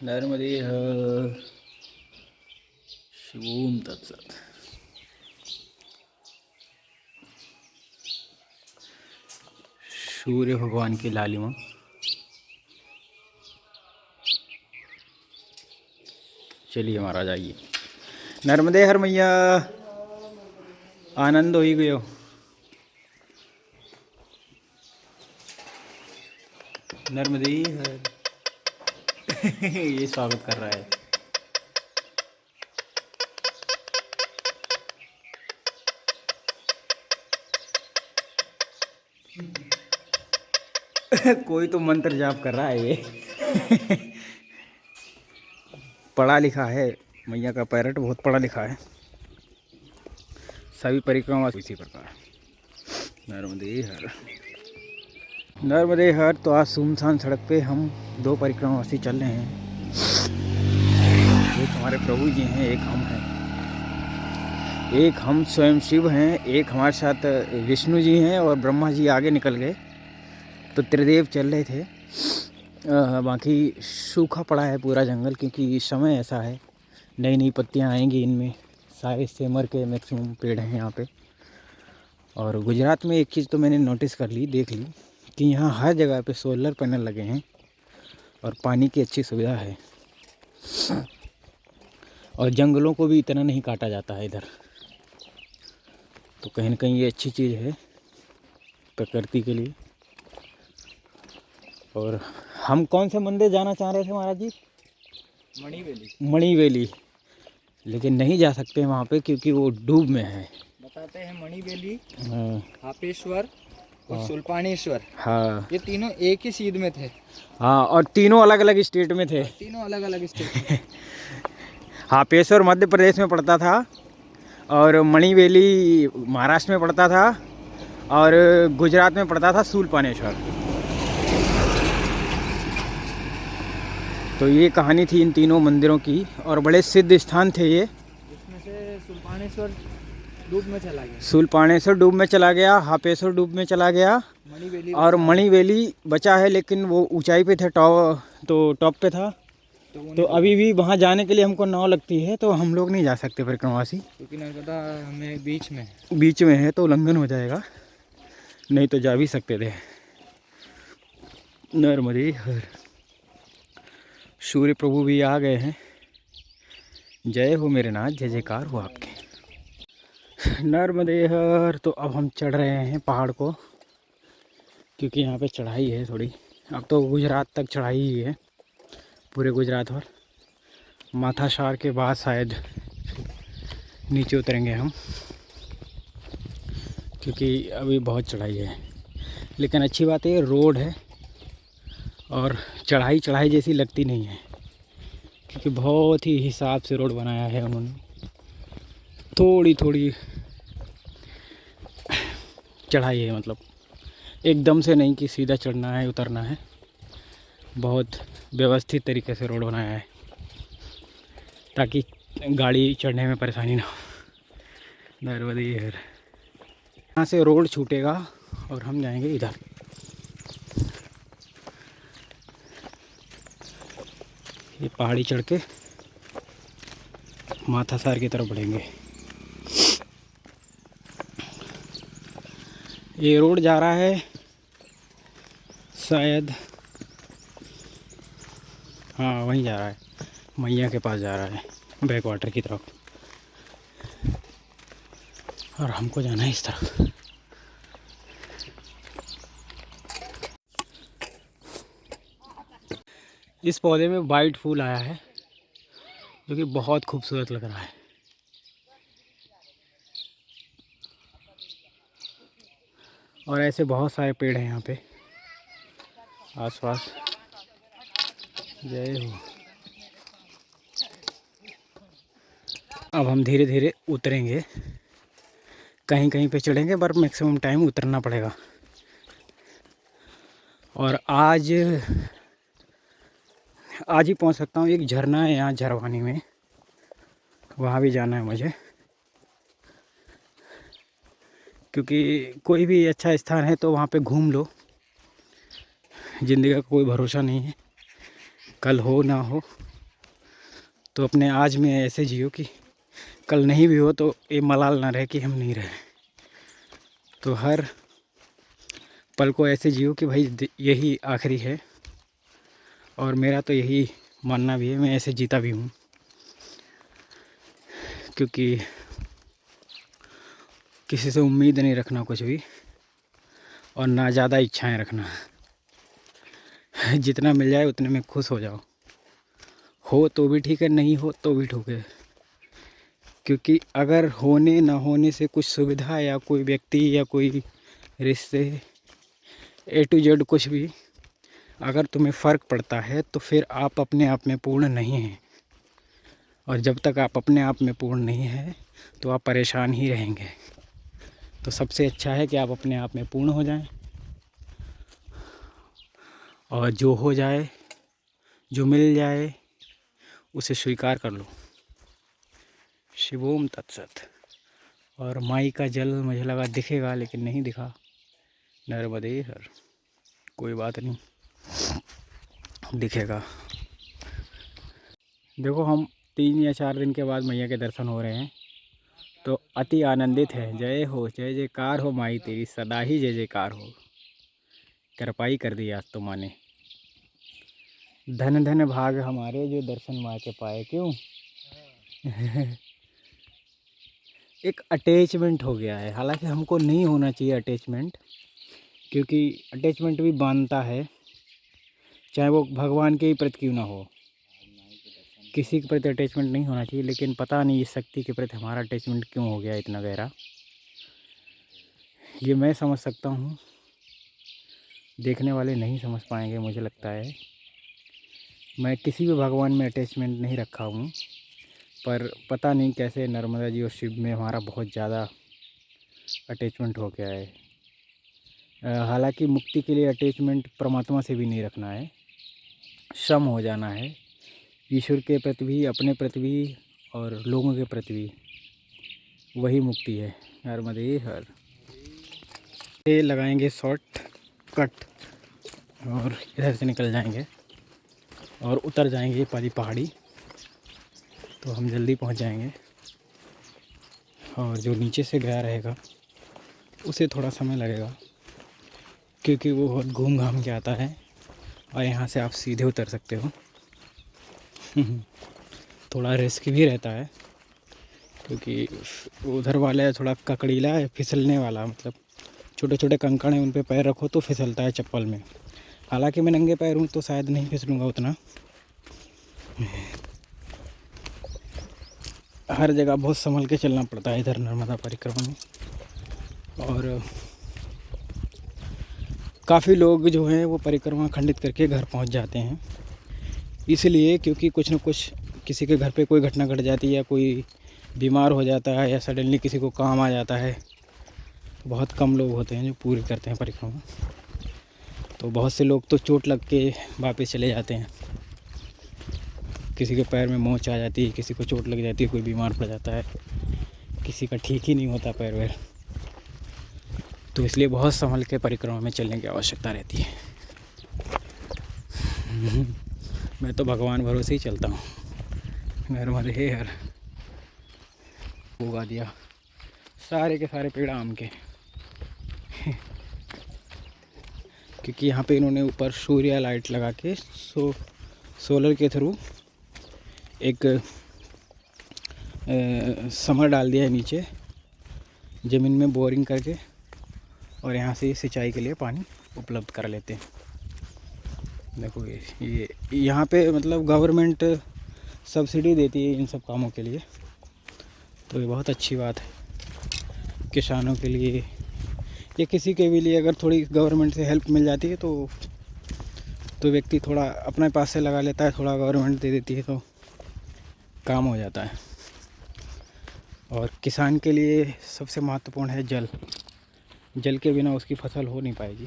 नर्मदे हर शिवोम तत्सत। सूर्य भगवान की लालिमा। चलिए महाराज आइए। नर्मदे हर मैया आनंद हो ही गयो। नर्मदे हर ये स्वागत कर रहा है। कोई तो मंत्र जाप कर रहा है ये। पढ़ा लिखा है मैया का पैरट, बहुत पढ़ा लिखा है। सभी परिक्रमा इसी प्रकार। नर्मदे हर नर्मदे हर। तो आज सुनसान सड़क पे हम दो परिक्रमावासी चल रहे हैं। एक हमारे प्रभु जी हैं, एक हम हैं। एक हम स्वयं शिव हैं, एक हमारे साथ विष्णु जी हैं और ब्रह्मा जी आगे निकल गए। तो त्रिदेव चल रहे थे। बाकी सूखा पड़ा है पूरा जंगल, क्योंकि समय ऐसा है, नई नई पत्तियां आएंगी इनमें। सारे सेमर के मैक्सिमम पेड़ हैं यहाँ पे। और गुजरात में एक चीज़ तो मैंने नोटिस कर ली, देख ली, कि यहाँ हर जगह पे सोलर पैनल लगे हैं और पानी की अच्छी सुविधा है। और जंगलों को भी इतना नहीं काटा जाता है इधर। तो कहीं ना कहीं ये अच्छी चीज़ है प्रकृति के लिए। और हम कौन से मंदिर जाना चाह रहे थे महाराज जी? मणिवेली। लेकिन नहीं जा सकते वहाँ पे, क्योंकि वो डूब में है। बताते हैं मणिवेली, हाँ, हापेश्वर और सुल्पानेश्वर। हाँ ये तीनों एक ही सीध में थे। हाँ, और तीनों अलग अलग स्टेट में थे। तीनों अलग अलग स्टेट में। हापेश्वर मध्य प्रदेश में पड़ता था, और मणिवेली महाराष्ट्र में पड़ता था, और गुजरात में पड़ता था सुल्पानेश्वर। तो ये कहानी थी इन तीनों मंदिरों की, और बड़े सिद्ध स्थान थे ये। इसमें से सुल्पानेश्वर डूब में चला गया, सुल्पानेश्वर डूब में चला गया, हापेश्वर डूब में चला गया, और मणिवेली बचा है, लेकिन वो ऊंचाई पे थे, टॉप पे था। तो अभी भी वहाँ जाने के लिए हमको नाव लगती है, तो हम लोग नहीं जा सकते परिक्रमावासी, क्योंकि नर्मदा हमें बीच में है, तो उल्लंघन हो जाएगा। नहीं तो जा भी सकते थे। नर्मदे हर। सूर्य प्रभु भी आ गए हैं। जय हो मेरे नाथ, जय जयकार हो आपके। नर्मदे हर। तो अब हम चढ़ रहे हैं पहाड़ को, क्योंकि यहाँ पे चढ़ाई है थोड़ी। अब तो गुजरात तक चढ़ाई ही है, पूरे गुजरात भर। माथाशार के बाद शायद नीचे उतरेंगे हम, क्योंकि अभी बहुत चढ़ाई है। लेकिन अच्छी बात है, रोड है और चढ़ाई चढ़ाई जैसी लगती नहीं है, क्योंकि बहुत ही हिसाब से रोड बनाया है उन्होंने। थोड़ी थोड़ी चढ़ाई है, मतलब एकदम से नहीं कि सीधा चढ़ना है उतरना है। बहुत व्यवस्थित तरीके से रोड बनाया है, ताकि गाड़ी चढ़ने में परेशानी ना हो। नर्मदे हर। यहाँ से रोड छूटेगा और हम जाएंगे इधर। ये पहाड़ी चढ़ के माथासार की तरफ बढ़ेंगे। ये रोड जा रहा है शायद, हाँ वहीं जा रहा है, मैया के पास जा रहा है, बैक वाटर की तरफ। और हमको जाना है इस तरफ। इस पौधे में वाइट फूल आया है, जो कि बहुत खूबसूरत लग रहा है। और ऐसे बहुत सारे पेड़ हैं यहाँ पे आसपास। जय हो। अब हम धीरे धीरे उतरेंगे, कहीं कहीं पे चढ़ेंगे, पर मैक्सिमम टाइम उतरना पड़ेगा। और आज ही पहुँच सकता हूँ। एक झरना है यहाँ झरवानी में, वहाँ भी जाना है मुझे, क्योंकि कोई भी अच्छा स्थान है तो वहाँ पे घूम लो। ज़िंदगी का कोई भरोसा नहीं है, कल हो ना हो। तो अपने आज में ऐसे जियो कि कल नहीं भी हो तो ये मलाल ना रहे कि हम नहीं रहे। तो हर पल को ऐसे जियो कि भाई यही आखिरी है, और मेरा तो यही मानना भी है, मैं ऐसे जीता भी हूँ। क्योंकि किसी से उम्मीद नहीं रखना कुछ भी, और ना ज़्यादा इच्छाएं रखना। जितना मिल जाए उतने में खुश हो जाओ, हो तो भी ठीक है, नहीं हो तो भी ठीक है। क्योंकि अगर होने ना होने से कुछ सुविधा या कोई व्यक्ति या कोई रिश्ते A to Z कुछ भी अगर तुम्हें फ़र्क पड़ता है तो फिर आप अपने आप में पूर्ण नहीं हैं। और जब तक आप अपने आप में पूर्ण नहीं हैं तो आप परेशान ही रहेंगे। तो सबसे अच्छा है कि आप अपने आप में पूर्ण हो जाएं, और जो हो जाए, जो मिल जाए, उसे स्वीकार कर लो। शिवोम तत्सत। और माई का जल मुझे लगा दिखेगा, लेकिन नहीं दिखा। नर्मदे हर, कोई बात नहीं, दिखेगा। देखो, हम 3 या 4 दिन के बाद मैया के दर्शन हो रहे हैं, तो अति आनंदित है। जय हो, जय जयकार हो माई तेरी, सदा ही जय जयकार हो। कृपाई कर दी आज तो माँ ने। धन धन भाग हमारे जो दर्शन माँ के पाए। क्यों? एक अटैचमेंट हो गया है, हालांकि हमको नहीं होना चाहिए अटैचमेंट, क्योंकि अटैचमेंट भी बांधता है, चाहे वो भगवान के ही प्रति क्यों ना हो। किसी के प्रति अटैचमेंट नहीं होना चाहिए, लेकिन पता नहीं इस शक्ति के प्रति हमारा अटैचमेंट क्यों हो गया इतना गहरा। ये मैं समझ सकता हूँ, देखने वाले नहीं समझ पाएंगे मुझे लगता है। मैं किसी भी भगवान में अटैचमेंट नहीं रखा हूँ, पर पता नहीं कैसे नर्मदा जी और शिव में हमारा बहुत ज़्यादा अटैचमेंट हो गया है। हालांकि मुक्ति के लिए अटैचमेंट परमात्मा से भी नहीं रखना है, सम हो जाना है, ईश्वर के प्रति भी, अपने प्रति भी, और लोगों के प्रति भी। वही मुक्ति है। नर्मदे हर। ये लगाएंगे शॉर्ट कट और इधर से निकल जाएंगे और उतर जाएंगे पाली पहाड़ी, तो हम जल्दी पहुंच जाएंगे। और जो नीचे से गया रहेगा उसे थोड़ा समय लगेगा, क्योंकि वो बहुत घूम घाम के आता है, और यहाँ से आप सीधे उतर सकते हो। थोड़ा रिस्क भी रहता है, क्योंकि उधर वाला है थोड़ा ककड़ीला है, फिसलने वाला, मतलब छोटे छोटे कंकड़ हैं, उन पे पैर रखो तो फिसलता है चप्पल में। हालांकि मैं नंगे पैर हूँ तो शायद नहीं फिसलूँगा उतना। हर जगह बहुत संभल के चलना पड़ता है इधर नर्मदा परिक्रमा में। और काफ़ी लोग जो हैं वो परिक्रमा खंडित करके घर पहुंच जाते हैं, इसलिए क्योंकि कुछ न कुछ किसी के घर पे कोई घटना घट जाती है, या कोई बीमार हो जाता है, या सडनली किसी को काम आ जाता है, तो बहुत कम लोग होते हैं जो पूरी करते हैं परिक्रमा। तो बहुत से लोग तो चोट लग के वापस चले जाते हैं, किसी के पैर में मोच आ जाती है, किसी को चोट लग जाती है, कोई बीमार पड़ जाता है, किसी का ठीक ही नहीं होता पैर वैर। तो इसलिए बहुत संभल के परिक्रमा में चलने की आवश्यकता रहती है। मैं तो भगवान भरोसे ही चलता हूँ। नर्मदे हर। उगा दिया सारे के सारे पेड़ आम के, क्योंकि यहाँ पे इन्होंने ऊपर सूर्य लाइट लगा के सोलर के थ्रू एक समर डाल दिया है नीचे ज़मीन में, बोरिंग करके, और यहाँ से सिंचाई के लिए पानी उपलब्ध कर लेते हैं। देखो ये यहाँ पे मतलब गवर्नमेंट सब्सिडी देती है इन सब कामों के लिए, तो ये बहुत अच्छी बात है किसानों के लिए, या किसी के भी लिए। अगर थोड़ी गवर्नमेंट से हेल्प मिल जाती है तो व्यक्ति थोड़ा अपने पास से लगा लेता है, थोड़ा गवर्नमेंट दे देती है तो काम हो जाता है। और किसान के लिए सबसे महत्वपूर्ण है जल। जल के बिना उसकी फसल हो नहीं पाएगी।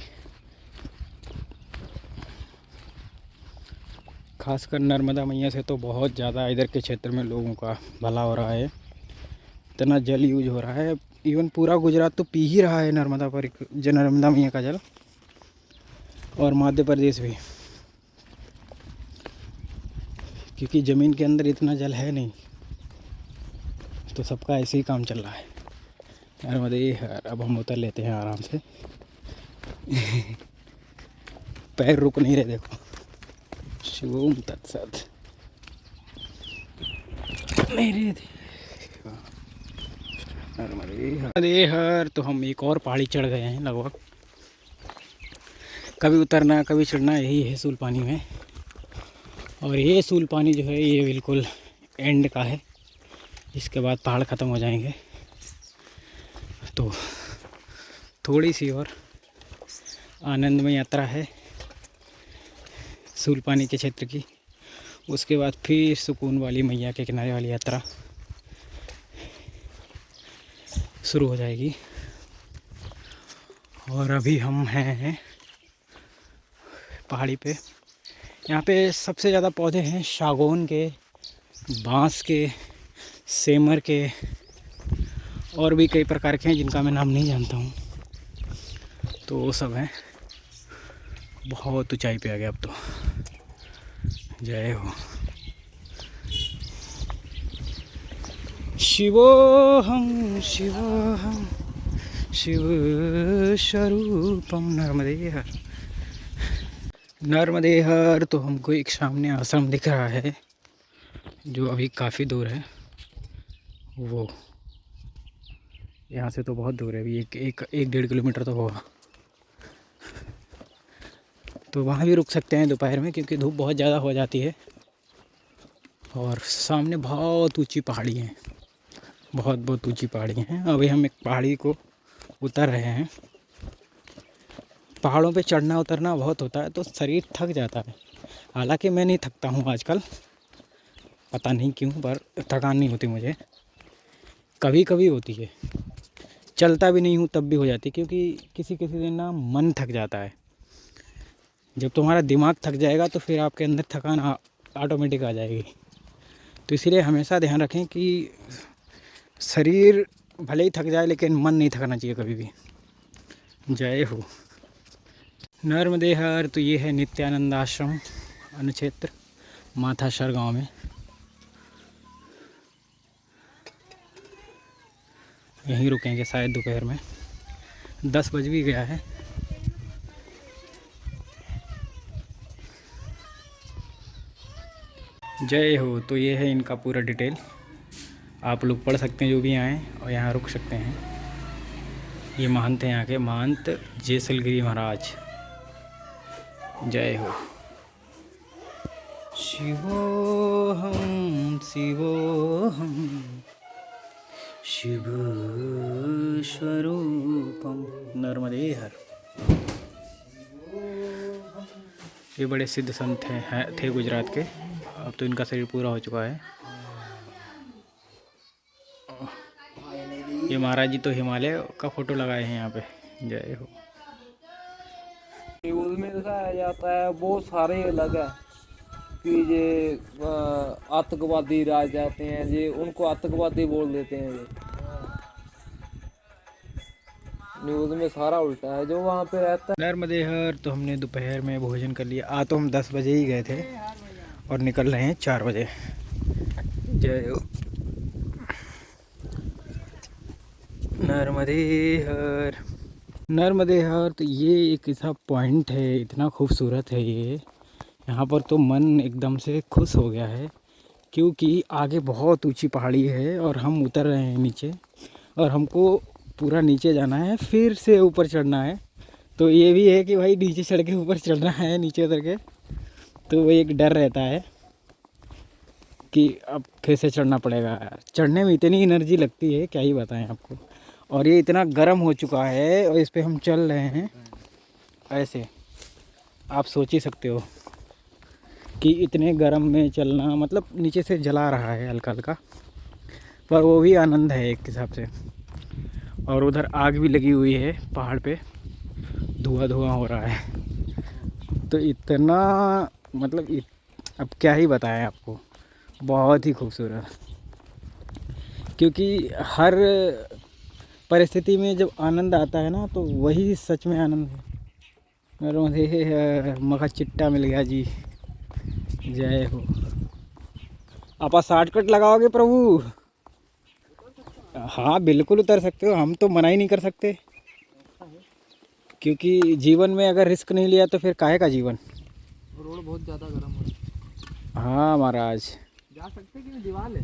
खासकर नर्मदा मैया से तो बहुत ज़्यादा इधर के क्षेत्र में लोगों का भला हो रहा है, इतना जल यूज हो रहा है। इवन पूरा गुजरात तो पी ही रहा है नर्मदा मैया का जल, और मध्य प्रदेश भी। क्योंकि ज़मीन के अंदर इतना जल है नहीं, तो सबका ऐसे ही काम चल रहा है। नर्मदे हर। अब हम उतर लेते हैं आराम से। पैर रुक नहीं रहे, देखो। शिवोम तत्सत। मेरे नर्मदे हर। तो हम एक और पहाड़ी चढ़ गए हैं लगभग। कभी उतरना कभी चढ़ना यही है सूल पानी में। और ये सूल पानी जो है ये बिल्कुल एंड का है, इसके बाद पहाड़ ख़त्म हो जाएंगे। तो थोड़ी सी और आनंदमय यात्रा है सूल पानी के क्षेत्र की। उसके बाद फिर सुकून वाली मैया के किनारे वाली यात्रा शुरू हो जाएगी। और अभी हम हैं पहाड़ी पे। यहाँ पे सबसे ज़्यादा पौधे हैं सागौन के, बांस के, सेमर के, और भी कई प्रकार के हैं जिनका मैं नाम नहीं जानता हूँ। तो वो सब हैं। बहुत ऊंचाई पे आ गया अब तो। जय हो। शिवोहम शिवोहम शिव स्वरूपम नर्मदे हर। नर्मदे हर। तो हमको एक सामने आश्रम दिख रहा है जो अभी काफ़ी दूर है। वो यहाँ से तो बहुत दूर है, अभी एक 1.5 किलोमीटर तो होगा। तो वहाँ भी रुक सकते हैं दोपहर में, क्योंकि धूप बहुत ज़्यादा हो जाती है। और सामने बहुत ऊंची पहाड़ी हैं, बहुत ऊंची पहाड़ी हैं। अभी हम एक पहाड़ी को उतर रहे हैं। पहाड़ों पे चढ़ना उतरना बहुत होता है तो शरीर थक जाता है। हालांकि मैं नहीं थकता हूँ आजकल, पता नहीं क्यों, पर थकान नहीं होती मुझे। कभी कभी होती है, चलता भी नहीं हूँ तब भी हो जाती, क्योंकि किसी किसी दिन ना मन थक जाता है। जब तुम्हारा दिमाग थक जाएगा तो फिर आपके अंदर थकान ऑटोमेटिक आ जाएगी। तो इसीलिए हमेशा ध्यान रखें कि शरीर भले ही थक जाए लेकिन मन नहीं थकना चाहिए कभी भी। जय हो। नर्मदे हर। तो ये है नित्यानंद आश्रम अनुक्षेत्र माथासर गांव में। यहीं रुकेंगे शायद दोपहर में, 10 बज भी गया है। जय हो। तो ये है इनका पूरा डिटेल, आप लोग पढ़ सकते हैं जो भी आएँ और यहाँ रुक सकते हैं। ये महंत हैं यहाँ के, महंत जैसलगिरी महाराज। जय हो। शिवोहम शिवोहम शिव स्वरूपम नर्मदे हर। ये बड़े सिद्ध संत थे गुजरात के। अब तो इनका शरीर पूरा हो चुका है। ये महाराज जी तो हिमालय का फोटो लगाए हैं यहाँ पे। जय हो। न्यूज़ में दिखाया जाता है बहुत सारे अलग है कि ये आतंकवादी राज जाते हैं, ये उनको आतंकवादी बोल देते हैं। ये न्यूज़ में सारा उल्टा है जो वहाँ पे रहता है। नर्मदे हर। तो हमने दोपहर में भोजन कर लिया। तो हम 10 बजे ही गए थे और निकल रहे हैं 4 बजे। जय हो। नर्मदे हर। नर्मदे हर। तो ये एक ऐसा पॉइंट है, इतना खूबसूरत है ये। यहाँ पर तो मन एकदम से खुश हो गया है, क्योंकि आगे बहुत ऊंची पहाड़ी है और हम उतर रहे हैं नीचे, और हमको पूरा नीचे जाना है, फिर से ऊपर चढ़ना है। तो ये भी है कि भाई नीचे चढ़ के ऊपर चढ़ना है, नीचे उतर के। तो वो एक डर रहता है कि अब फिर से चढ़ना पड़ेगा। चढ़ने में इतनी एनर्जी लगती है, क्या ही बताएं आपको। और ये इतना गर्म हो चुका है और इस पे हम चल रहे हैं ऐसे, आप सोच ही सकते हो कि इतने गर्म में चलना, मतलब नीचे से जला रहा है हल्का हल्का, पर वो भी आनंद है एक हिसाब से। और उधर आग भी लगी हुई है पहाड़ पे, धुआं धुआं हो रहा है। तो इतना मतलब अब क्या ही बताएं आपको, बहुत ही खूबसूरत। क्योंकि हर परिस्थिति में जब आनंद आता है ना, तो वही सच में आनंद है। मेरे मखा चिट्टा मिल गया जी। जय हो। आप शॉर्टकट लगाओगे प्रभु? हाँ बिल्कुल उतर सकते हो, हम तो मना ही नहीं कर सकते, क्योंकि जीवन में अगर रिस्क नहीं लिया तो फिर काहे का जीवन। रोड बहुत ज़्यादा गर्म हो रहा है। हाँ महाराज, जा सकते कि नहीं, दीवार है।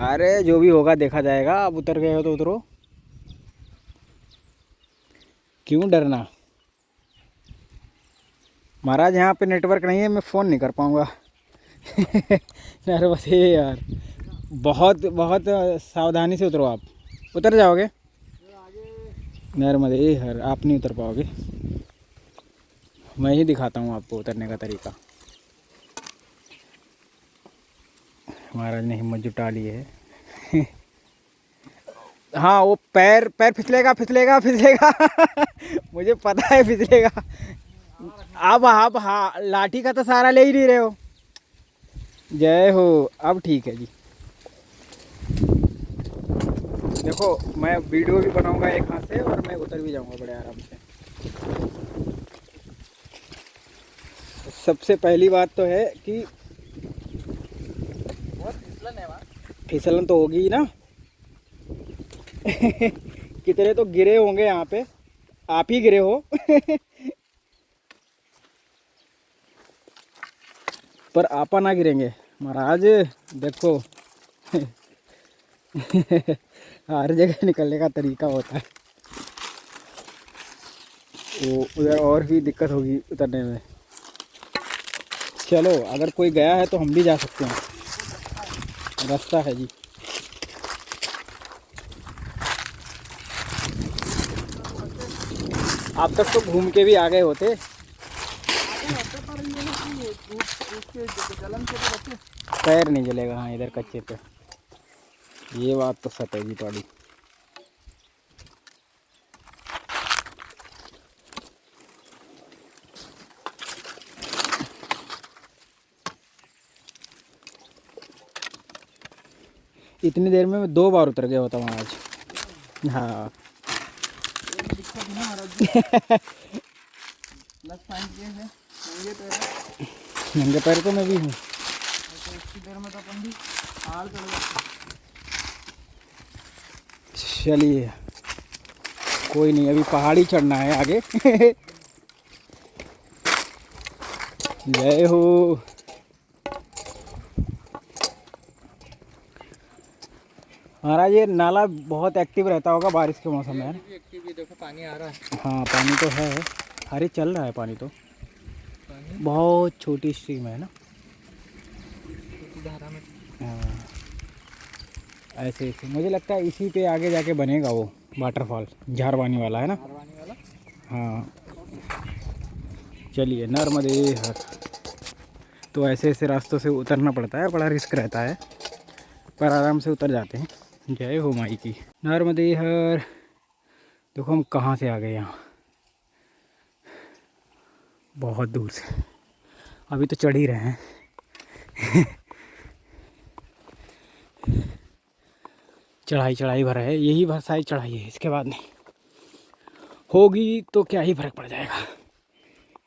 अरे जो भी होगा देखा जाएगा, आप उतर गए हो तो उतरो, क्यों डरना। महाराज यहाँ पे नेटवर्क नहीं है, मैं फ़ोन नहीं कर पाऊँगा। यार बस ये यार, बहुत बहुत सावधानी से उतरो, आप उतर जाओगे। नर्मदे हर, आप नहीं उतर पाओगे, मैं ही दिखाता हूँ आपको उतरने का तरीका। महाराज ने हिम्मत जुटा ली है। हाँ वो पैर पैर फिसलेगा फिसलेगा फिसलेगा। मुझे पता है फिसलेगा। अब हाँ लाठी का तो सहारा ले ही नहीं रहे हो। जय हो, अब ठीक है जी। देखो मैं वीडियो भी बनाऊंगा एक हाथ से और मैं उतर भी जाऊंगा बड़े आराम से। सबसे पहली बात तो है कि बहुत फिसलन है वहाँ। फिसलन तो होगी ही ना। कितने तो गिरे होंगे यहाँ पे, आप ही गिरे हो। पर आपा ना गिरेंगे महाराज, देखो। हर जगह निकलने का तरीका होता है। वो उधर और भी दिक्कत होगी उतरने में। चलो अगर कोई गया है तो हम भी जा सकते हैं, रास्ता है जी। आप तक तो घूम के भी आ गए होते। पैर नहीं जलेगा, हाँ इधर कच्चे पे, ये बात तो सच है जी थोड़ी। इतनी देर में मैं 2 बार उतर गया होता वहाँ आज। हाँ। नंगे पैर तो मैं भी हूँ। चलिए कोई नहीं, अभी पहाड़ी चढ़ना है आगे। जय हो। महाराज ये नाला बहुत एक्टिव रहता होगा बारिश के मौसम में। एक्टिव, देखो पानी आ रहा है। हाँ पानी तो है, अरे चल रहा है पानी तो, बहुत छोटी स्ट्रीम है ना। धारा में हाँ ऐसे ऐसे मुझे लगता है इसी पे आगे जाके बनेगा वो वाटरफॉल, झारवानी वाला है ना। झारवानी वाला। हाँ चलिए नर्मदे हर। तो ऐसे ऐसे रास्तों से उतरना पड़ता है, बड़ा रिस्क रहता है, पर आराम से उतर जाते हैं। जय हो माई की। नर्मदे हर। देखो हम कहाँ से आ गए यहाँ, बहुत दूर से, अभी तो चढ़ ही रहे हैं। चढ़ाई चढ़ाई भर है, यही भर सारी चढ़ाई है, इसके बाद नहीं होगी तो क्या ही फर्क पड़ जाएगा।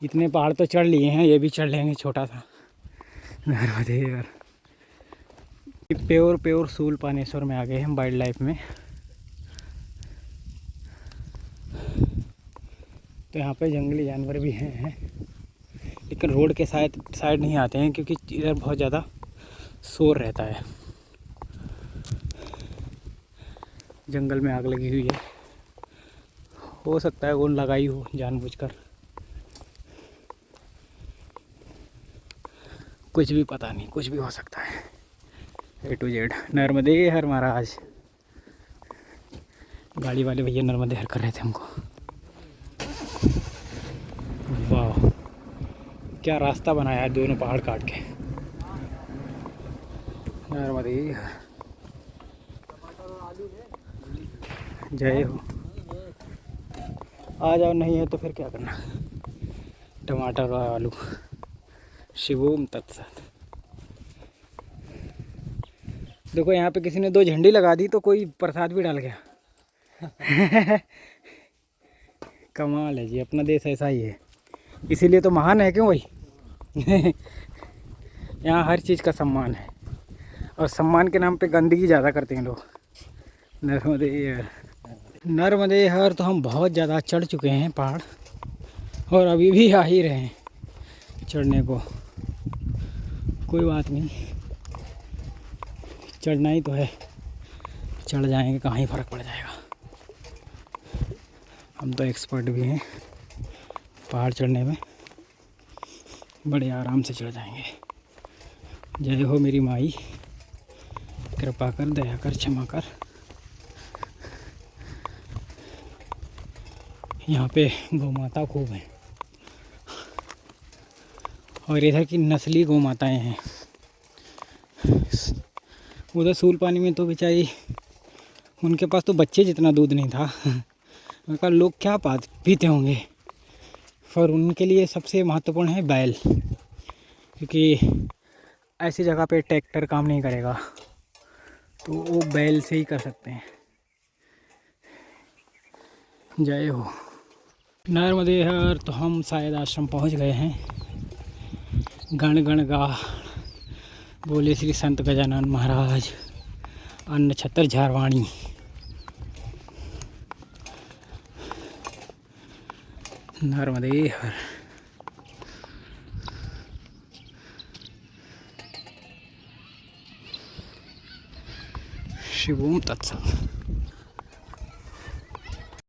इतने पहाड़ तो चढ़ लिए हैं, ये भी चढ़ लेंगे छोटा सा। नर्मदे हर। प्योर प्योर सूल पानेश्वर में आ गए हम, वाइल्ड लाइफ में। तो यहाँ पे जंगली जानवर भी हैं, लेकिन रोड के साइड नहीं आते हैं, क्योंकि इधर बहुत ज़्यादा शोर रहता है। जंगल में आग लगी हुई है, हो सकता है वो लगाई हो जानबूझकर, कुछ भी पता नहीं, कुछ भी हो सकता है। A to Z। नर्मदे हर महाराज। गाड़ी वाले भैया नर्मदे हर कर रहे थे हमको। वाह क्या रास्ता बनाया है दोनों पहाड़ काट के। नर्मदे हर। जय हो। आ जाओ, नहीं है तो फिर क्या करना। टमाटर और आलू। शिवोम तत्सत। देखो यहाँ पे किसी ने 2 झंडी लगा दी तो कोई प्रसाद भी डाल गया। कमाल है जी, अपना देश ऐसा ही है, इसीलिए तो महान है क्यों भाई। यहाँ हर चीज़ का सम्मान है। और सम्मान के नाम पे गंदगी ज़्यादा करते हैं लोग। नर्मदे हर, नर्मदे हर तो हम बहुत ज़्यादा चढ़ चुके हैं पहाड़, और अभी भी आ ही रहे हैं चढ़ने को। कोई बात नहीं, चढ़ना ही तो है, चढ़ जाएंगे, कहाँ ही फ़र्क पड़ जाएगा। हम तो एक्सपर्ट भी हैं पहाड़ चढ़ने में, बड़े आराम से चढ़ जाएंगे। जय हो मेरी माई, कृपा कर, दया कर, क्षमा कर। यहाँ पे गौ माता खूब है, और इधर की नस्ली गौ माताएँ हैं। उधर सूल पानी में तो बेचारी, उनके पास तो बच्चे जितना दूध नहीं था। मैं कहा लोग क्या पीते होंगे, पर उनके लिए सबसे महत्वपूर्ण है बैल, क्योंकि ऐसी जगह पे ट्रैक्टर काम नहीं करेगा, तो वो बैल से ही कर सकते हैं। जय हो नर्मदे हर। तो हम शायद आश्रम पहुंच गए हैं। गण गण गा बोले श्री संत गजानन महाराज, अन्न छतर झारवाणी। नर्मदे हर। शिवोम तत्सत।